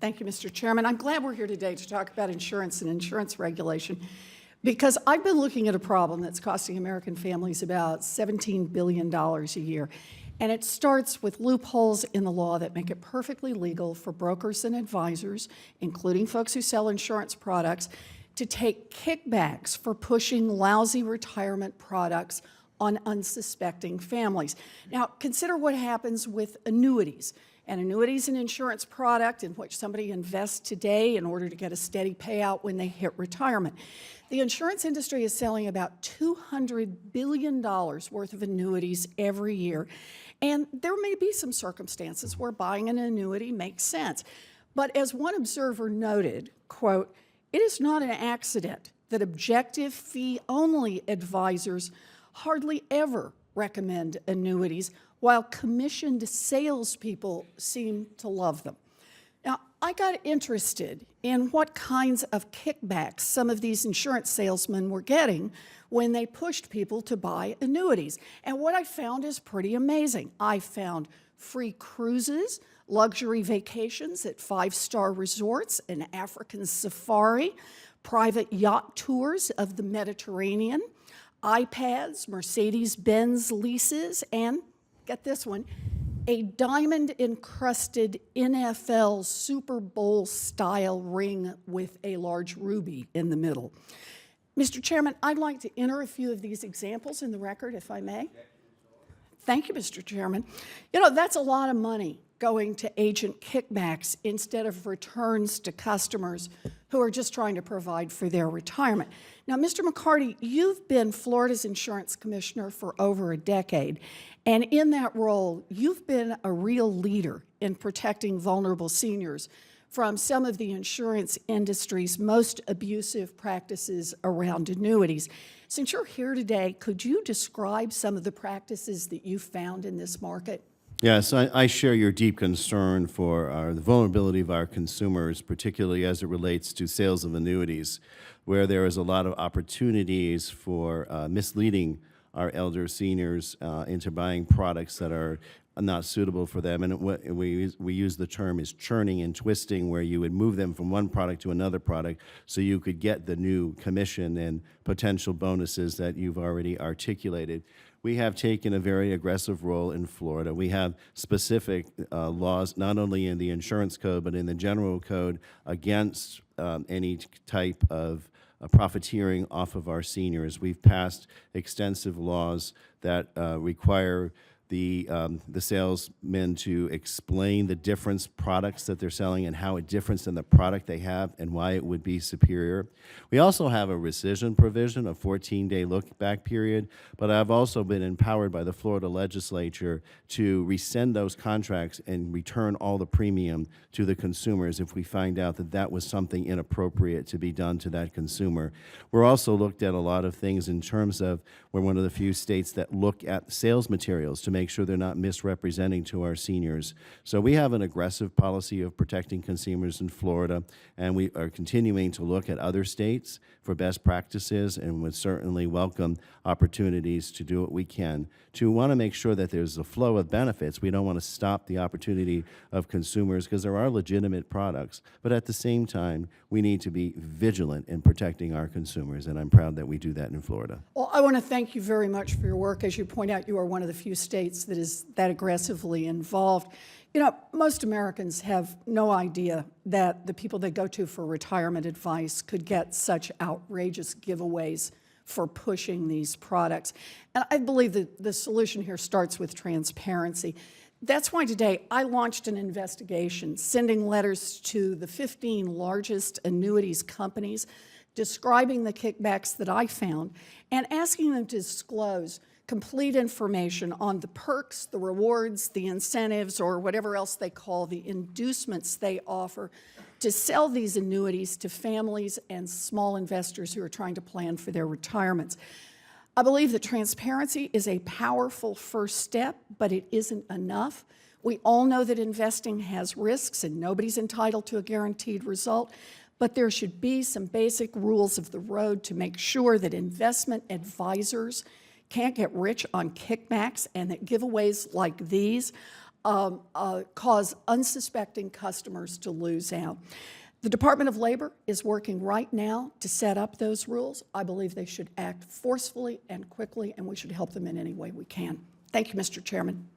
Thank you, Mr. Chairman. I'm glad we're here today to talk about insurance and insurance regulation because I've been looking at a problem that's costing American families about $17 billion a year. And it starts with loopholes in the law that make it perfectly legal for brokers and advisors, including folks who sell insurance products, to take kickbacks for pushing lousy retirement products on unsuspecting families. Now, consider what happens with annuities. An annuity is an insurance product in which somebody invests today in order to get a steady payout when they hit retirement. The insurance industry is selling about $200 billion worth of annuities every year, and there may be some circumstances where buying an annuity makes sense. But as one observer noted, quote, "It is not an accident that objective fee-only advisors hardly ever recommend annuities, while commissioned salespeople seem to love them." Now, I got interested in what kinds of kickbacks some of these insurance salesmen were getting when they pushed people to buy annuities. And what I found is pretty amazing. I found free cruises, luxury vacations at five-star resorts, an African safari, private yacht tours of the Mediterranean, iPads, Mercedes-Benz leases, and, get this one, a diamond-encrusted NFL Super Bowl-style ring with a large ruby in the middle. Mr. Chairman, I'd like to enter a few of these examples in the record, if I may. Thank you, Mr. Chairman. You know, that's a lot of money going to agent kickbacks instead of returns to customers who are just trying to provide for their retirement. Now, Mr. McCarty, you've been Florida's insurance commissioner for over a decade, and in that role, you've been a real leader in protecting vulnerable seniors from some of the insurance industry's most abusive practices around annuities. Since you're here today, could you describe some of the practices that you found in this market? Yes, I share your deep concern for the vulnerability of our consumers, particularly as it relates to sales of annuities, where there is a lot of opportunities for misleading our elder seniors into buying products that are not suitable for them. And what we use the term is churning and twisting, where you would move them from one product to another product so you could get the new commission and potential bonuses that you've already articulated. We have taken a very aggressive role in Florida. We have specific laws, not only in the insurance code, but in the general code against any type of profiteering off of our seniors. We've passed extensive laws that require the salesmen to explain the different products that they're selling and how it differs than the product they have and why it would be superior. We also have a rescission provision, a 14-day look-back period, but I've also been empowered by the Florida legislature to rescind those contracts and return all the premium to the consumers if we find out that that was something inappropriate to be done to that consumer. We're also looked at a lot of things in terms of we're one of the few states that look at sales materials to make sure they're not misrepresenting to our seniors. So we have an aggressive policy of protecting consumers in Florida, and we are continuing to look at other states for best practices and would certainly welcome opportunities to do what we can to want to make sure that there's a flow of benefits. We don't want to stop the opportunity of consumers because there are legitimate products, but at the same time, we need to be vigilant in protecting our consumers, and I'm proud that we do that in Florida. Well, I want to thank you very much for your work. As you point out, you are one of the few states that is that aggressively involved. You know, most Americans have no idea that the people they go to for retirement advice could get such outrageous giveaways for pushing these products. And I believe that the solution here starts with transparency. That's why today I launched an investigation, sending letters to the 15 largest annuities companies describing the kickbacks that I found and asking them to disclose complete information on the perks, the rewards, the incentives, or whatever else they call the inducements they offer to sell these annuities to families and small investors who are trying to plan for their retirements. I believe that transparency is a powerful first step, but it isn't enough. We all know that investing has risks and nobody's entitled to a guaranteed result, but there should be some basic rules of the road to make sure that investment advisors can't get rich on kickbacks and that giveaways like these cause unsuspecting customers to lose out. The Department of Labor is working right now to set up those rules. I believe they should act forcefully and quickly, and we should help them in any way we can. Thank you, Mr. Chairman.